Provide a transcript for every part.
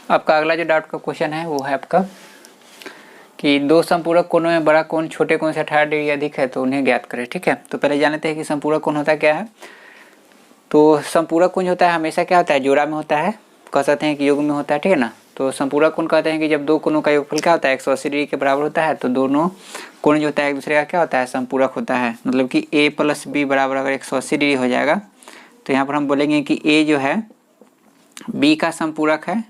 आपका अगला जो डाउट का क्वेश्चन है वो है आपका कि दो संपूरक कोणों में बड़ा कोण छोटे कोण से 18 डिग्री अधिक है तो उन्हें ज्ञात करें। ठीक है, तो पहले जान लेते हैं कि संपूरक कोण होता क्या है। तो संपूरक कोण होता है हमेशा क्या होता है, जोड़ा में होता है, कह सकते हैं कि योग में होता है। ठीक है ना। तो संपूरक कोण कहते हैं कि जब दो कोणों का योगफल क्या होता है 180 डिग्री के बराबर होता है तो दोनों कोण जो होता है एक दूसरे का क्या होता है, संपूरक होता है। मतलब कि a प्लस बी बराबर अगर 180 डिग्री हो जाएगा तो यहाँ पर हम बोलेंगे कि a जो है b का संपूरक है,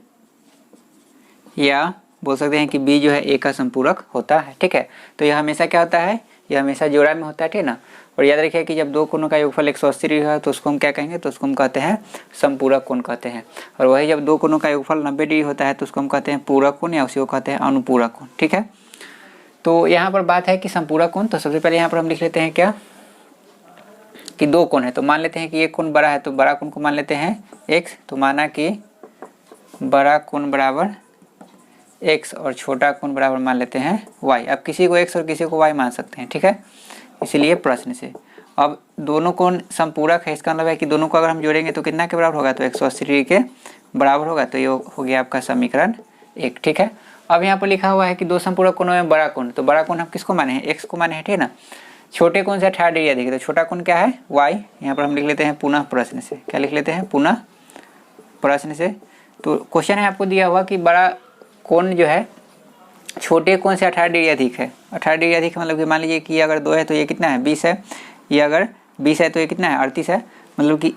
या बोल सकते हैं कि b जो है a का संपूरक होता है। ठीक है, तो यह हमेशा क्या होता है, यह हमेशा जोड़ा में होता है। ठीक है ना। और याद रखिए कि जब दो कोणों का योगफल 180 डिग्री है तो उसको हम क्या कहेंगे, तो उसको हम कहते हैं संपूरक कोण कहते हैं। और वही जब दो कोणों का योगफल 90 डिग्री होता है तो उसको हम कहते हैं पूरक कोण या उसी को कहते हैं अनुपूरक कोण। ठीक है, तो यहाँ पर बात है कि संपूरक कोण। तो सबसे पहले यहाँ पर हम लिख लेते हैं क्या कि दो कोण है, तो मान लेते हैं कि एक कोण बड़ा है तो बड़ा कोण को मान लेते हैं x। तो माना कि बड़ा कोण बराबर x और छोटा कोण बराबर मान लेते हैं y। अब किसी को x और किसी को y मान सकते हैं। ठीक है, इसीलिए प्रश्न से अब दोनों कोण संपूरक है, इसका मतलब है कि दोनों को अगर हम जोड़ेंगे तो कितना के बराबर होगा, तो 180 डिग्री के बराबर होगा। तो ये हो गया आपका समीकरण 1। ठीक है, अब यहाँ पर लिखा हुआ है कि दो संपूरक कोणों में बड़ा कोण, तो बड़ा कोण हम किसको माने हैं, x को माने हैं। ठीक है ना। छोटे कोण से 18 डिग्री अधिक, तो छोटा कोण क्या है y। यहाँ पर हम लिख लेते हैं पुनः प्रश्न से, क्या लिख लेते हैं पुनः प्रश्न से। तो क्वेश्चन है आपको दिया हुआ कि बड़ा कोण जो है छोटे कोण से 18 डिग्री अधिक है। 18 डिग्री अधिक मतलब कि मान लीजिए कि अगर 2 है तो ये कितना है 20 है, ये अगर 20 है तो ये कितना है 38 है। मतलब कि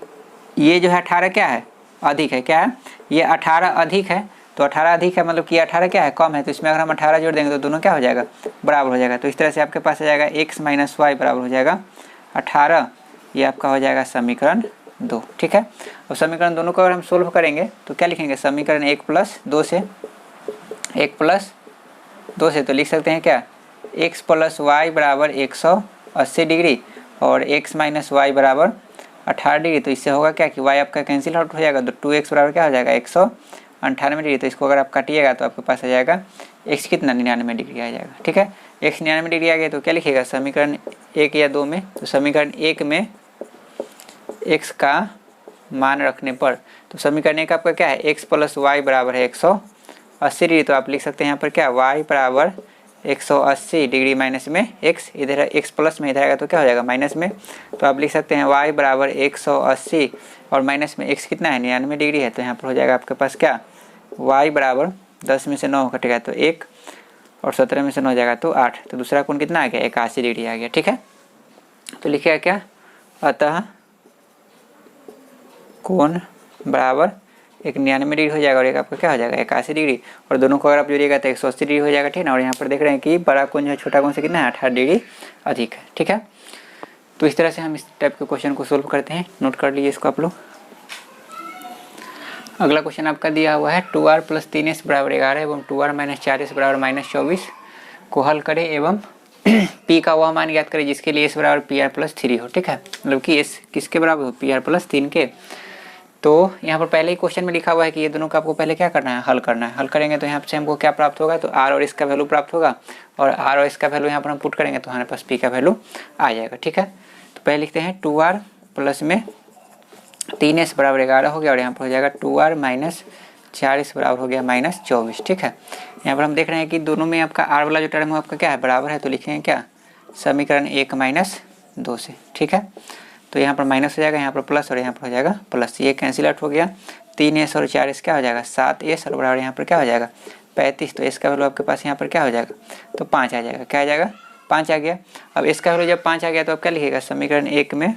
ये जो है 18 क्या है अधिक है, क्या है ये 18 अधिक है। तो 18 अधिक है मतलब कि 18 क्या है कम है, तो इसमें अगर हम 18 जोड़ देंगे तो दोनों क्या हो जाएगा बराबर हो जाएगा। तो इस तरह से आपके पास आ जाएगा x माइनस वाई बराबर हो जाएगा 18। ये आपका हो जाएगा समीकरण 2। ठीक है, और समीकरण दोनों को अगर हम सोल्व करेंगे तो क्या लिखेंगे, समीकरण 1 प्लस 2 से 1 प्लस 2 से तो लिख सकते हैं क्या x प्लस वाई बराबर 180 डिग्री और x माइनस वाई बराबर 18 डिग्री। तो इससे होगा क्या कि y आपका कैंसिल आउट हो जाएगा, तो 2x बराबर क्या हो जाएगा 198 डिग्री। तो इसको अगर आप काटिएगा तो आपके पास आ जाएगा x कितना 99 डिग्री आ जाएगा। ठीक है, x 99 डिग्री आ गया तो क्या लिखिएगा समीकरण 1 या 2 में, तो समीकरण 1 में x का मान रखने पर, तो समीकरण 1 आपका क्या है x प्लस वाई बराबर है 180 डिग्री। तो आप लिख सकते हैं यहाँ पर क्या y बराबर 180 डिग्री माइनस में x, इधर x प्लस में इधर आएगा तो क्या हो जाएगा माइनस में। तो आप लिख सकते हैं y बराबर 180 और माइनस में x कितना है 99 डिग्री है। तो यहाँ पर हो जाएगा आपके पास क्या y बराबर 10 में से 9 कटेगा तो 1 और 17 में से 9 जाएगा तो 8। तो दूसरा कोण कितना आ गया 81 डिग्री आ गया। ठीक है, तो लिखिएगा क्या अतः कोण बराबर एक 99 डिग्री हो जाएगा और एक आपका क्या हो जाएगा 81 डिग्री, और दोनों को अगर आप जोड़िएगा तो 180 डिग्री हो जाएगा। ठीक है ना। और यहाँ पर देख रहे हैं कि बड़ा कोण जो है छोटा कोण से कितना है 18 डिग्री अधिक है। ठीक है, तो इस तरह से हम इस टाइप के क्वेश्चन को सोल्व करते हैं, नोट कर लीजिए इसको आप लोग। अगला क्वेश्चन आपका दिया हुआ है 2r प्लस 3s बराबर 11 एवं 2r माइनस 4s बराबर माइनस 24 को हल करें एवं p का वह मान ज्ञात करें जिसके लिए s बराबर pr प्लस 3 हो। ठीक है, मतलब कि s किसके बराबर हो pr प्लस 3 के। तो यहाँ पर पहले ही क्वेश्चन में लिखा हुआ है कि ये दोनों का आपको पहले क्या करना है हल करना है। हल करेंगे तो यहाँ से हमको क्या प्राप्त होगा, तो r और s का वैल्यू प्राप्त होगा, और r और s का वैल्यू यहाँ पर हम पुट करेंगे तो हमारे पास p का वैल्यू आ जाएगा। ठीक है, तो पहले लिखते हैं 2r प्लस में 3s बराबर 11 हो गया, और यहाँ पर हो जाएगा 2r माइनस 4s बराबर हो गया माइनस 24। ठीक है, यहाँ पर हम देख रहे हैं कि दोनों में आपका r वाला जो टर्म है आपका क्या है बराबर है, तो लिखेंगे क्या समीकरण 1 माइनस 2 से। ठीक है, तो यहाँ पर माइनस हो जाएगा, यहाँ पर प्लस और यहाँ पर हो जाएगा प्लस, ये कैंसिल आउट हो गया। 3s और 4s क्या हो जाएगा 7s और बराबर यहाँ पर क्या हो जाएगा 35। तो s का वैल्यू आपके पास यहाँ पर क्या हो जाएगा, तो 5 आ जाएगा। क्या आ जाएगा 5 आ गया। अब s का वैल्यू जब 5 आ गया तो आप क्या लिखिएगा समीकरण 1 में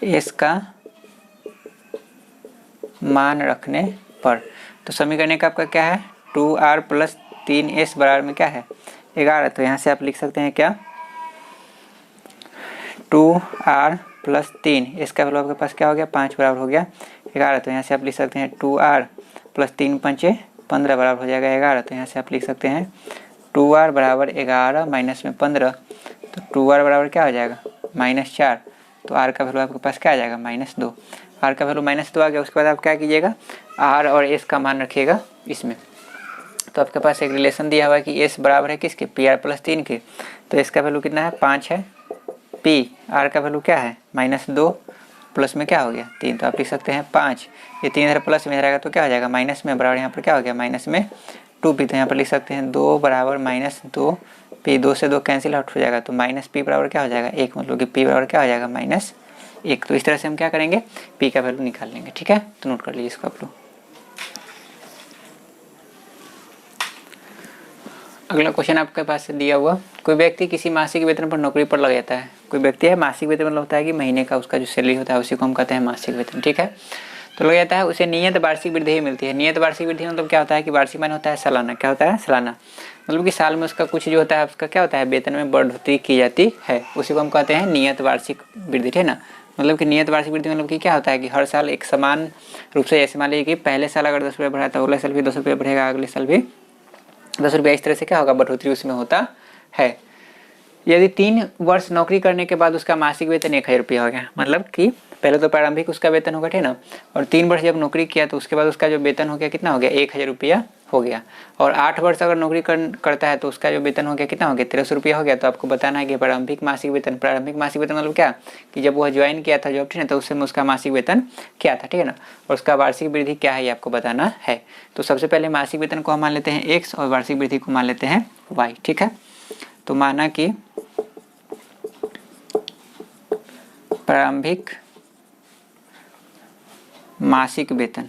s का मान रखने पर, तो समीकरण 1 आपका क्या है 2r प्लस 3s बराबर में क्या है 11। तो यहाँ से आप लिख सकते हैं क्या 2r प्लस 3, इसका वैल्यू आपके पास क्या हो गया 5 बराबर हो गया 11। तो यहाँ से आप लिख सकते हैं 2r प्लस 3 पंचे 15 बराबर हो जाएगा 11। तो यहाँ से आप लिख सकते हैं 2r बराबर 11 माइनस में 15, तो 2r बराबर क्या हो जाएगा माइनस 4। तो r का वैल्यू आपके पास क्या आ जाएगा माइनस 2। r का वैल्यू माइनस 2 आ गया। उसके बाद आप क्या कीजिएगा r और s का मान रखिएगा इसमें। तो आपके पास एक रिलेशन दिया हुआ है कि s बराबर है किसके pr प्लस 3 के। तो s का वैल्यू कितना है 5 है, p r का वैल्यू क्या है माइनस 2 प्लस में क्या हो गया 3, तो आप लिख सकते हैं 5। ये 3 इधर प्लस में रहेगा तो क्या हो जाएगा माइनस में, बराबर यहाँ पर क्या हो गया माइनस में 2p। तो यहाँ पर लिख सकते हैं 2 बराबर -2p, 2 से 2 कैंसिल आउट हो जाएगा तो -p बराबर क्या हो जाएगा 1, मतलब कि p बराबर क्या हो जाएगा -1। तो इस तरह से हम क्या करेंगे p का वैल्यू निकाल लेंगे। ठीक है, तो नोट कर लीजिए इसको आप लोग। अगला क्वेश्चन आपके पास दिया हुआ, कोई व्यक्ति किसी मासिक वेतन पर नौकरी पर लग जाता है। कोई व्यक्ति है, मासिक वेतन मतलब होता है कि महीने का उसका जो सैलरी होता है उसी को हम कहते हैं मासिक वेतन। ठीक है, तो लग जाता है, उसे नियत वार्षिक वृद्धि ही मिलती है। नियत वार्षिक वृद्धि मतलब क्या होता है कि वार्षिक मान होता है सालाना, क्या होता है सालाना, मतलब कि साल में उसका कुछ जो होता है उसका क्या होता है वेतन में बढ़ोतरी की जाती है, उसी को हम कहते हैं नियत वार्षिक वृद्धि। है ना, मतलब कि नियत वार्षिक वृद्धि मतलब कि क्या होता है कि हर साल एक समान रूप से, जैसे मान लीजिए कि पहले साल अगर 10 रुपये बढ़ा तो अगले साल भी 10 रुपये बढ़ेगा, अगले साल भी 10 रुपये, इस तरह से क्या होगा बढ़ोतरी उसमें होता है। यदि 3 वर्ष नौकरी करने के बाद उसका मासिक वेतन 1000 रुपया हो गया, मतलब कि पहले तो प्रारंभिक उसका वेतन होगा, ठीक ना, और 3 वर्ष जब नौकरी किया तो उसके बाद उसका जो वेतन हो गया कितना हो गया 1000 रुपया हो गया। और 8 वर्ष अगर नौकरी करता है तो उसका जो वेतन हो गया कितना हो गया 1300 रुपया हो गया। तो आपको बताना है कि प्रारंभिक मासिक वेतन मतलब क्या कि जब वह ज्वाइन किया था जॉब, ठीक है, तो उससे उसका मासिक वेतन क्या था, ठीक है ना, और उसका वार्षिक वृद्धि क्या है ये आपको बताना है। तो सबसे पहले मासिक वेतन को हम मान लेते हैं x और वार्षिक वृद्धि को मान लेते हैं y। ठीक है, तो माना कि प्रारंभिक मासिक वेतन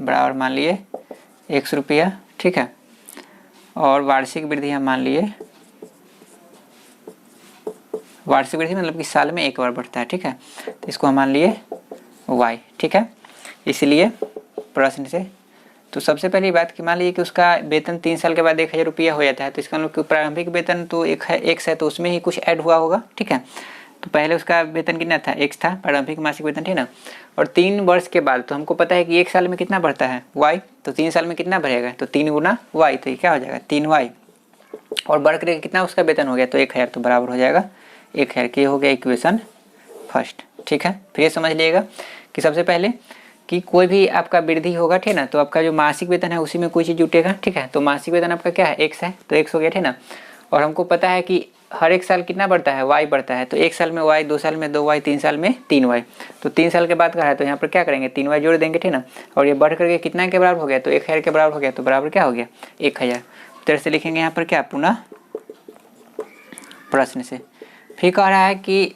बराबर मान लिए 100 रुपया। ठीक है, और वार्षिक वृद्धि हम मान लिए, वार्षिक वृद्धि मतलब कि साल में एक बार बढ़ता है। ठीक है, तो इसको हम मान लिए y। ठीक है, इसलिए प्रश्न से तो सबसे पहली बात कि मान लीजिए कि उसका वेतन 3 साल के बाद 1000 रुपया हो जाता है, तो इसका मतलब प्रारंभिक वेतन तो एक है तो उसमें ही कुछ ऐड हुआ होगा। ठीक है, तो पहले उसका वेतन कितना था x था प्रारंभिक मासिक वेतन, ठीक ना, और 3 वर्ष के बाद तो हमको पता है कि 1 साल में कितना बढ़ता है y, तो 3 साल में कितना बढ़ेगा तो 3 गुना y, तो ये क्या हो जाएगा 3y, और बढ़ कर कितना उसका वेतन हो गया तो 1000, तो बराबर हो जाएगा 1000 के हो गया इक्वेशन फर्स्ट। ठीक है, फिर ये समझ लीजिएगा कि सबसे पहले कि कोई भी आपका वृद्धि होगा, ठीक ना, तो आपका जो मासिक वेतन है उसी में कोई चीज़ जुटेगा। ठीक है, तो मासिक वेतन आपका क्या है x है, तो x हो गया, ठीक ना, और हमको पता है कि हर एक साल कितना बढ़ता है y बढ़ता है, तो 1 साल में y, 2 साल में 2y, 3 साल में 3y, तो 3 साल के बाद का है तो यहाँ पर क्या करेंगे 3y जोड़ देंगे, ठीक ना, और ये बढ़ करके कितना के बराबर हो गया तो 1000 के बराबर हो गया, तो बराबर क्या हो गया 1000। तरह से लिखेंगे यहाँ पर क्या पुनः प्रश्न से। फिर कह रहा है कि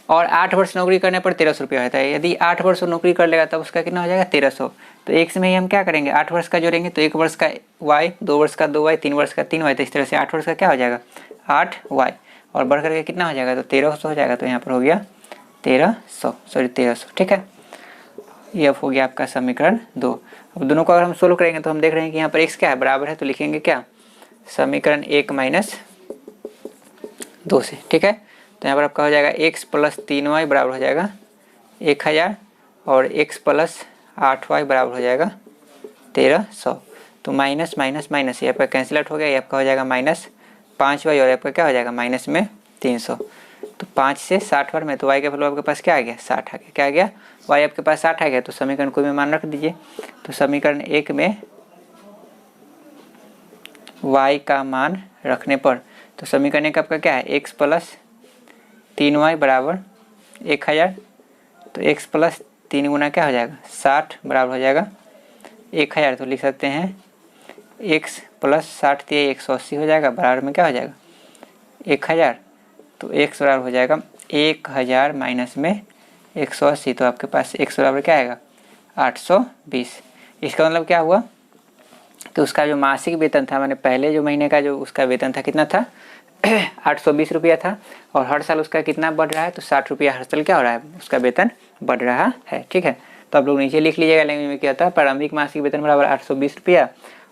और 8 वर्ष नौकरी करने पर 1300 रुपया होता है। यदि 8 वर्ष नौकरी कर लेगा तब उसका कितना हो जाएगा 1300, तो एक में ही हम क्या करेंगे 8 वर्ष का जोड़ेंगे, तो 1 वर्ष का y, 2 वर्ष का 2y, 3 वर्ष का 3y, तो इस तरह से 8 वर्ष का क्या हो जाएगा 8y, और बढ़ करके कितना हो जाएगा तो 1300 हो जाएगा, तो यहाँ पर हो गया 1300। ठीक है, ये अब हो गया आपका समीकरण 2। अब दोनों को अगर हम सोल्व करेंगे तो हम देख रहे हैं कि यहाँ पर x क्या है बराबर है, तो लिखेंगे क्या समीकरण 1 - 2 से। ठीक है, तो यहाँ पर आपका हो जाएगा x + 3y बराबर हो जाएगा 1000, और x + 8y बराबर हो जाएगा 1300। तो माइनस माइनस माइनस ये आपका कैंसिल आउट हो गया, ये आपका हो जाएगा -5y, और आपका क्या हो जाएगा -300। तो 5 से 60 बार में तो y का वैल्यू आपके पास क्या आ गया 60 आ गया। क्या आ गया y आपके पास 60 आ गया, तो समीकरण को में मान रख दीजिए। तो समीकरण 1 में y का मान रखने पर तो समीकरण 1 आपका क्या है x + 3y बराबर 1000, तो x + 3 गुना क्या हो जाएगा 60 बराबर हो जाएगा 1000। तो लिख सकते हैं x + 60 दिए 180 हो जाएगा, बराबर में क्या हो जाएगा 1000, तो x बराबर हो जाएगा 1000 माइनस में 180, तो आपके पास x बराबर क्या आएगा 820। इसका मतलब क्या हुआ कि उसका जो मासिक वेतन था, मैंने पहले जो महीने का जो उसका वेतन था कितना था 820 रुपया था, और हर साल उसका कितना बढ़ रहा है तो 60 रुपया हर साल क्या हो रहा है उसका वेतन बढ़ रहा है। ठीक है, तो आप लोग नीचे लिख लीजिएगा लैंग्वेज में क्या था प्रारंभिक मासिक वेतन बराबर 820 रुपया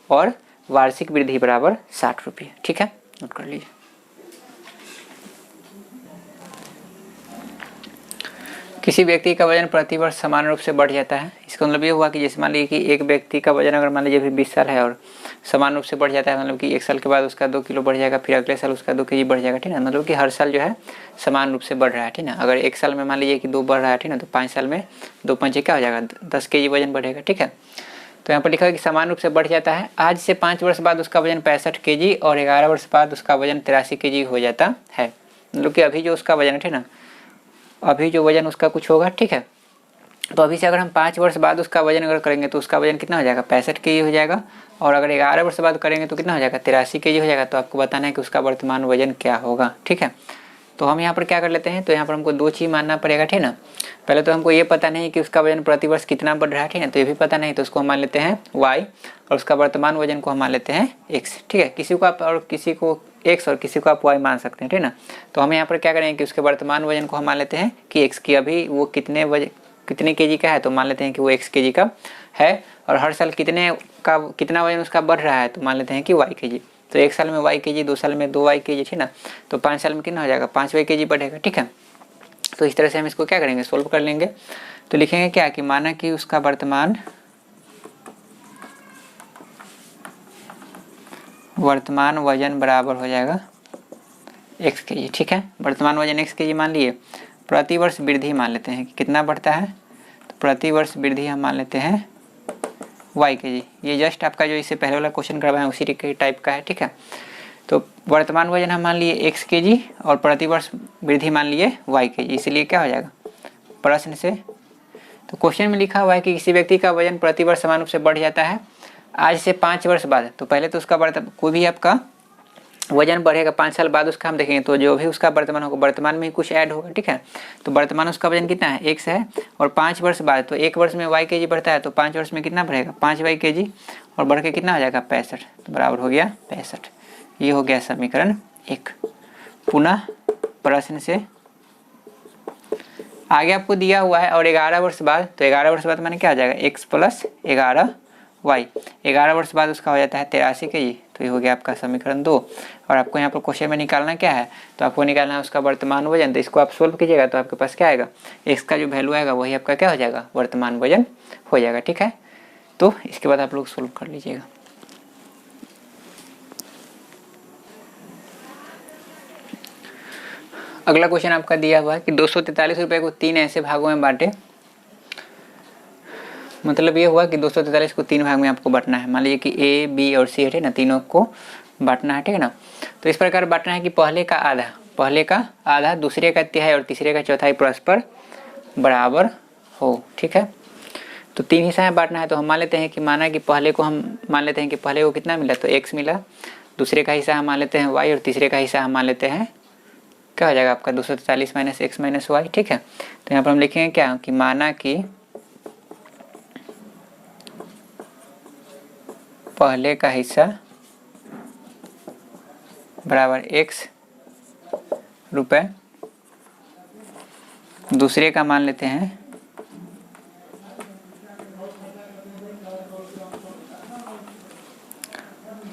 और वार्षिक वृद्धि बराबर 60 रुपया। ठीक है, नोट कर लीजिए। किसी व्यक्ति का वजन प्रति वर्ष समान रूप से बढ़ जाता है। इसका मतलब ये हुआ कि जैसे मान लीजिए कि एक व्यक्ति का वजन अगर मान लीजिए अभी 20 साल है और समान रूप से बढ़ जाता है, मतलब कि 1 साल के बाद उसका 2 किलो बढ़ जाएगा, फिर अगले साल उसका 2 केजी बढ़ जाएगा। ठीक है, मतलब कि हर साल जो है समान रूप से बढ़ रहा है। ठीक है, अगर 1 साल में मान लीजिए कि 2 बढ़ रहा है, ठीक है, तो 5 साल में 2 पंचे क्या हो जाएगा 10 केजी वजन बढ़ेगा। ठीक है, तो यहाँ पर लिखा है कि समान रूप से बढ़ जाता है। आज से 5 वर्ष बाद उसका वजन 65 केजी और 11 वर्ष बाद उसका वजन 83 केजी हो जाता है। मतलब कि अभी जो उसका वजन है, ठीक ना, अभी जो वजन उसका कुछ होगा, ठीक है। तो अभी से अगर हम 5 वर्ष बाद उसका वजन अगर करेंगे तो उसका वजन कितना हो जाएगा, 65 kg हो जाएगा। और अगर 11 वर्ष बाद करेंगे तो कितना हो जाएगा, 83 kg हो जाएगा। तो आपको बताना है कि उसका वर्तमान वजन क्या होगा, ठीक है। तो हम यहाँ पर क्या कर लेते हैं, तो यहाँ पर हमको 2 चीज़ मानना पड़ेगा, ठीक ना। पहले तो हमको ये पता नहीं कि उसका वजन प्रति वर्ष कितना बढ़ रहा है, ठीक है, तो ये भी पता नहीं, तो उसको हम मान लेते हैं y, और उसका वर्तमान वजन को हम मान लेते हैं x, ठीक है। किसी को आप और किसी को x और किसी को आप y मान सकते हैं, ठीक ना। तो हम यहाँ पर क्या करेंगे कि उसके वर्तमान वजन को हम मान लेते हैं कि x की अभी वो कितने kg का है, तो मान लेते हैं कि वो x kg का है। और हर साल कितना वजन उसका बढ़ रहा है, तो मान लेते हैं कि y kg। तो 1 साल में y kg, 2 साल में 2y kg, ठीक ना। तो 5 साल में कितना हो जाएगा, 5y kg बढ़ेगा, ठीक है। तो इस तरह से हम इसको क्या करेंगे, सोल्व कर लेंगे। तो लिखेंगे क्या कि माना कि उसका वर्तमान वजन बराबर हो जाएगा x kg, ठीक है। वर्तमान वजन x kg मान लिए, प्रति वर्ष वृद्धि मान लेते हैं कि कितना बढ़ता है, तो प्रति वर्ष वृद्धि हम मान लेते हैं y kg। ये जस्ट आपका जो इससे पहले वाला क्वेश्चन करवाए उसी के टाइप का है, ठीक है। तो वर्तमान वजन हम मान लिए x kg और प्रति वर्ष वृद्धि मान लिए y kg, इसलिए क्या हो जाएगा प्रश्न से। तो क्वेश्चन में लिखा हुआ है कि किसी व्यक्ति का वजन प्रति वर्ष समान रूप से बढ़ जाता है आज से 5 वर्ष बाद। तो पहले तो उसका कोई भी आपका वजन बढ़ेगा 5 साल बाद उसका हम देखेंगे, तो जो भी उसका वर्तमान होगा, वर्तमान में ही कुछ ऐड होगा, ठीक है। तो वर्तमान उसका वजन कितना है, x है, और 5 वर्ष बाद, तो 1 वर्ष में y kg बढ़ता है, तो 5 वर्ष में कितना बढ़ेगा, 5y kg, और बढ़ के कितना हो जाएगा 65, तो बराबर हो गया 65। ये हो गया समीकरण 1। पुनः प्रश्न से आगे आपको दिया हुआ है और 11 वर्ष बाद, तो 11 वर्ष बाद माने क्या हो जाएगा, x + 11y, 11 वर्ष बाद उसका हो जाता है 83 kg। तो ये हो गया आपका समीकरण 2। और आपको यहाँ पर क्वेश्चन में निकालना क्या है, तो आपको निकालना है उसका वर्तमान वजन। तो इसको आप सोल्व कीजिएगा तो आपके पास क्या आएगा, x का जो वैल्यू आएगा वही आपका क्या हो जाएगा, वर्तमान वजन हो जाएगा, ठीक है। तो इसके बाद आप लोग सोल्व कर लीजिएगा। अगला क्वेश्चन आपका दिया हुआ है कि 243 रुपये को 3 ऐसे भागों में बांटे। मतलब ये हुआ कि 243 को 3 भाग में आपको बांटना है। मान लीजिए कि ए, बी और सी है ना, तीनों को बांटना है, ठीक है ना। तो इस प्रकार बांटना है कि पहले का आधा, दूसरे का तिहाई और तीसरे का चौथाई परस्पर बराबर हो, ठीक है। तो 3 हिस्सा में बांटना है। तो हम मान लेते हैं कि पहले को कितना मिला, तो x मिला, दूसरे का हिस्सा हम मान लेते हैं y, और तीसरे का हिस्सा हम मान लेते हैं क्या हो जाएगा आपका 243 - x - y, ठीक है। तो यहाँ पर हम लिखेंगे क्या कि माना कि पहले का हिस्सा बराबर x रुपए, दूसरे का मान लेते हैं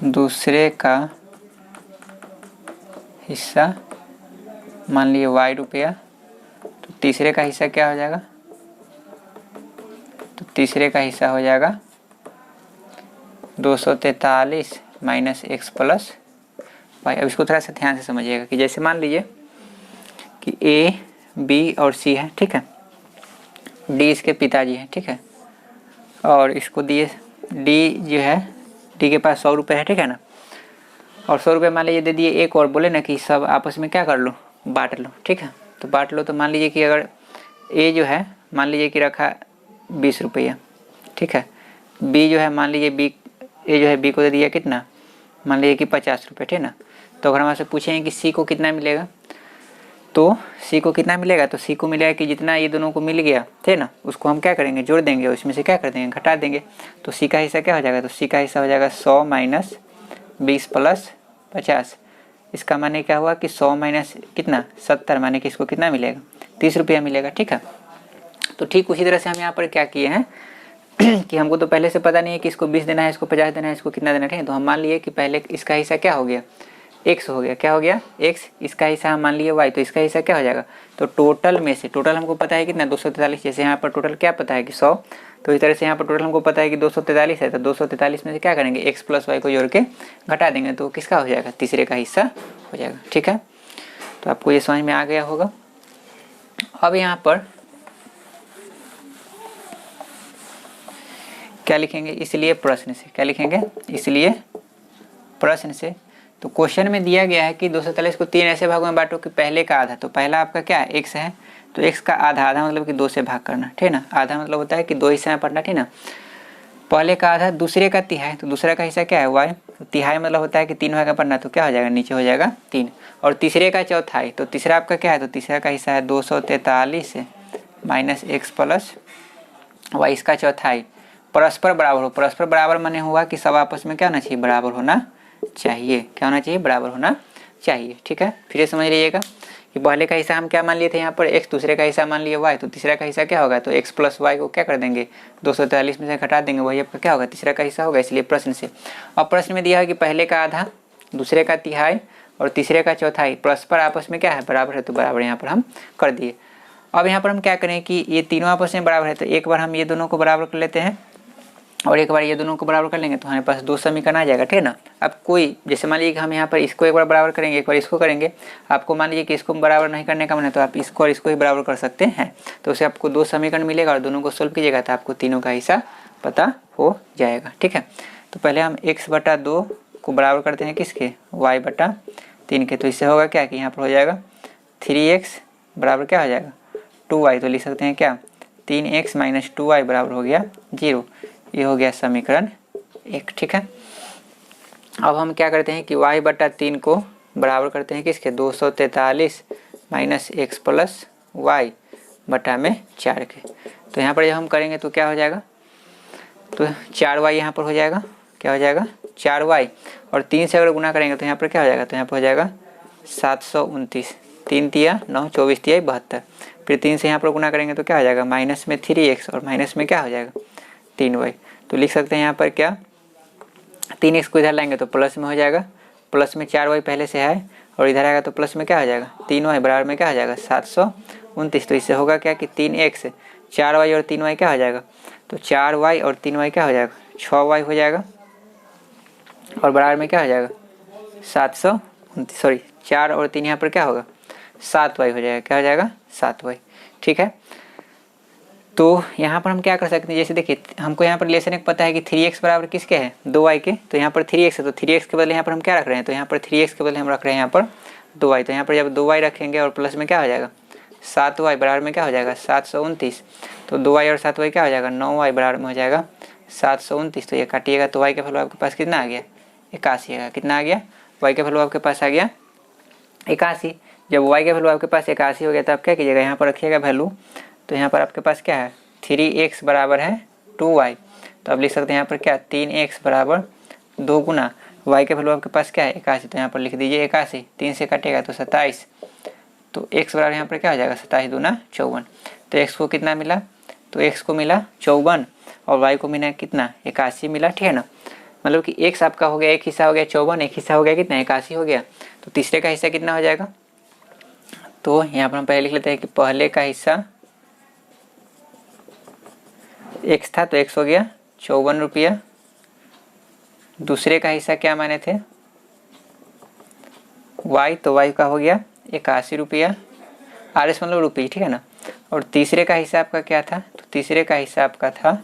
दूसरे का हिस्सा मान लिए y रुपया, तो तीसरे का हिस्सा क्या हो जाएगा, तो तीसरे का हिस्सा हो जाएगा 243 - x + y। अब इसको थोड़ा सा ध्यान से समझिएगा कि जैसे मान लीजिए कि a, b और c है, ठीक है। d इसके पिताजी है, ठीक है, और इसको दिए d जो है, d के पास 100 रुपये है, ठीक है ना। और 100 रुपये मान लीजिए दे दिए एक, और बोले ना कि सब आपस में क्या कर लो, बांट लो, ठीक है। तो बांट लो, तो मान लीजिए कि अगर a जो है मान लीजिए कि रखा 20 रुपया, ठीक है। b जो है मान लीजिए a जो है b को दे दिया कितना, मान लीजिए कि 50 रुपये, ठीक है ना। तो अगर हम आपसे पूछेंगे कि c को कितना मिलेगा, तो c को कितना मिलेगा, तो c को मिलेगा कि जितना ये दोनों को मिल गया, थे ना, उसको हम क्या करेंगे, जोड़ देंगे, उसमें से क्या कर देंगे, घटा देंगे। तो c का हिस्सा क्या हो जाएगा, तो c का हिस्सा हो जाएगा 100 - 20 + 50। इसका माने क्या हुआ कि 100 माइनस कितना 70, माने कि इसको कितना मिलेगा, 30 रुपया मिलेगा, ठीक है। तो ठीक उसी तरह से हम यहाँ पर क्या किए हैं कि हमको तो पहले से पता नहीं है कि इसको 20 देना है, इसको 50 देना है, इसको कितना देना है। तो हम मान लिए कि पहले इसका हिस्सा क्या हो गया, x हो गया, क्या हो गया x, इसका हिस्सा हम मान लिए y, तो इसका हिस्सा क्या हो जाएगा। तो टोटल में से, टोटल हमको पता है कितना 243, जैसे यहाँ पर टोटल क्या पता है कि 100, तो इस तरह से यहाँ पर टोटल हमको पता है कि 243 है। तो 243 में से क्या करेंगे, x + y को जोड़ के घटा देंगे, तो किसका हो जाएगा, तीसरे का हिस्सा हो जाएगा, ठीक है। तो आपको ये समझ में आ गया होगा। अब यहाँ पर क्या लिखेंगे, इसलिए प्रश्न से, क्या लिखेंगे, इसलिए प्रश्न से। तो क्वेश्चन में दिया गया है कि 243 को 3 ऐसे भागों में बांटो कि पहले का आधा, तो पहला आपका क्या है x है, तो x का आधा, आधा मतलब कि 2 से भाग करना, ठीक है ना। आधा मतलब होता है कि 2 हिस्से में पढ़ना, ठीक है ना। पहले का आधा, दूसरे का तिहाई, तो दूसरे का हिस्सा क्या है y, तो तिहाई मतलब होता है कि 3 भाग में पढ़ना, तो क्या हो जाएगा, नीचे हो जाएगा 3। और तीसरे का चौथाई, तो तीसरा आपका क्या है, तो तीसरा का हिस्सा है 243 माइनस x प्लस y, इसका चौथाई। परस्पर बराबर हो, परस्पर बराबर माने हुआ कि सब आपस में क्या होना चाहिए, बराबर होना चाहिए, क्या होना चाहिए, बराबर होना चाहिए, ठीक है। फिर समझ लीजिएगा कि पहले का हिस्सा हम क्या मान लिए थे यहाँ पर x, दूसरे का हिस्सा मान लिए y, तो तीसरा का हिस्सा क्या होगा, तो x प्लस y को क्या कर देंगे, 243 में से घटा देंगे, वही आपका क्या होगा, तीसरा का हिस्सा होगा, इसलिए प्रश्न से। और प्रश्न में दिया है कि पहले का आधा, दूसरे का तिहाई और तीसरे का चौथाई परस्पर आपस में क्या है, बराबर है, तो बराबर यहाँ पर हम कर दिए। अब यहाँ पर हम क्या करें कि ये तीनों आपस में बराबर है, तो एक बार हम ये दोनों को बराबर कर लेते हैं और एक बार ये दोनों को बराबर कर लेंगे, तो हमारे पास 2 समीकरण आ जाएगा, ठीक है ना। अब कोई जैसे मान लीजिए कि हम यहाँ पर इसको एक बार बराबर करेंगे, एक बार इसको करेंगे, आपको मान लीजिए कि इसको बराबर नहीं करने का मन है, तो आप इसको और इसको ही बराबर कर सकते हैं, तो उससे आपको 2 समीकरण मिलेगा और दोनों को सोल्व कीजिएगा तो आपको तीनों का हिस्सा पता हो जाएगा, ठीक है। तो पहले हम x/2 को बराबर करते हैं किसके, y/3 के, तो इससे होगा क्या कि यहाँ पर हो जाएगा 3x बराबर क्या हो जाएगा 2y, तो लिख सकते हैं क्या 3x माइनस 2y बराबर हो गया 0। ये हो गया समीकरण 1, ठीक है। अब हम क्या करते हैं कि y/3 को बराबर करते हैं किसके, 243 माइनस x प्लस y बटा में 4 के। तो यहाँ पर जब हम करेंगे तो क्या हो जाएगा, तो 4y यहाँ पर हो जाएगा, क्या हो जाएगा 4y, और 3 से अगर गुना करेंगे तो यहाँ पर क्या हो जाएगा, तो यहाँ पर हो जाएगा 729, 3 तिया 9, 24 तिया 72, फिर 3 से यहाँ पर गुना करेंगे तो क्या हो जाएगा, माइनस में 3x और माइनस में क्या हो जाएगा 3y। तो लिख सकते हैं यहाँ पर क्या, 3x को इधर लाएंगे तो प्लस में हो जाएगा, प्लस में 4y पहले से है और इधर आएगा तो प्लस में क्या हो जाएगा 3y बराबर में क्या हो जाएगा 729। तो इससे होगा क्या कि 3x 4y और 3y क्या हो जाएगा, तो 4y और 3y क्या हो जाएगा 6y हो जाएगा, और बराबर में क्या हो जाएगा 4 और 3 यहाँ पर क्या होगा 7y हो जाएगा, क्या हो जाएगा 7y, ठीक है। तो यहाँ पर हम क्या कर सकते हैं, जैसे देखिए हमको यहाँ पर रिलेशन एक पता है कि 3x बराबर किसके है 2y के, तो यहाँ पर 3x है, तो 3x के बदले यहाँ पर हम क्या रख रहे हैं, तो यहाँ पर 3x के बदले हम रख रहे हैं यहाँ पर 2y, तो यहाँ पर जब 2y रखेंगे और प्लस में क्या हो जाएगा 7y बराबर में क्या हो जाएगा 729, तो 2y और 7y क्या हो जाएगा 9y बराबर में हो जाएगा 729। तो ये काटिएगा तो y का वैल्यू आपके पास कितना आ गया 81 आएगा, कितना आ गया, y का वैल्यू आपके पास आ गया 81। जब y का वैल्यू आपके पास 81 हो गया तो आप क्या कीजिएगा, यहाँ पर रखिएगा वैल्यू, तो यहाँ पर आपके पास क्या है 3x बराबर है 2y, तो आप लिख सकते हैं यहाँ पर क्या 3x बराबर 2 गुना y के वैल्यू आपके पास क्या है 81, तो यहाँ पर लिख दीजिए 81, 3 से कटेगा तो 27, तो x बराबर यहाँ पर क्या हो जाएगा 27 दूना 54। तो x को कितना मिला, तो x को मिला 54 और y को मिला कितना 81 मिला, ठीक है ना। मतलब कि x आपका हो गया, एक हिस्सा हो गया 54, एक हिस्सा हो गया कितना 81 हो गया, तो तीसरे का हिस्सा कितना हो जाएगा, तो यहाँ पर हम पहले लिख लेते हैं कि पहले का हिस्सा x था तो x हो गया 54 रुपया, दूसरे का हिस्सा क्या माने थे y, तो y का हो गया 81 रुपया, RS मतलब रुपये, ठीक है ना। और तीसरे का हिस्सा आपका क्या था, तो तीसरे का हिस्सा आपका था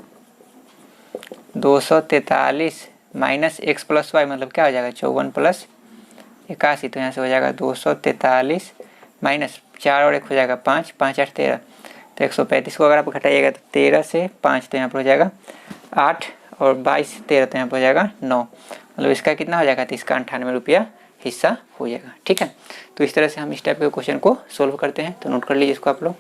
243 माइनस x प्लस y, मतलब क्या हो जाएगा 54 प्लस 81, तो यहाँ से हो जाएगा 243 माइनस 4 और 1 हो जाएगा 5, 5 8 13, तो 135 को अगर आप घटाइएगा तो 13 से 5, तो यहाँ पर हो जाएगा 8 और 22 13, तो यहाँ पर हो जाएगा 9, मतलब इसका कितना हो जाएगा, तो इसका 98 रुपया हिस्सा हो जाएगा, ठीक है। तो इस तरह से हम इस टाइप के क्वेश्चन को सोल्व करते हैं, तो नोट कर लीजिए इसको आप लोग।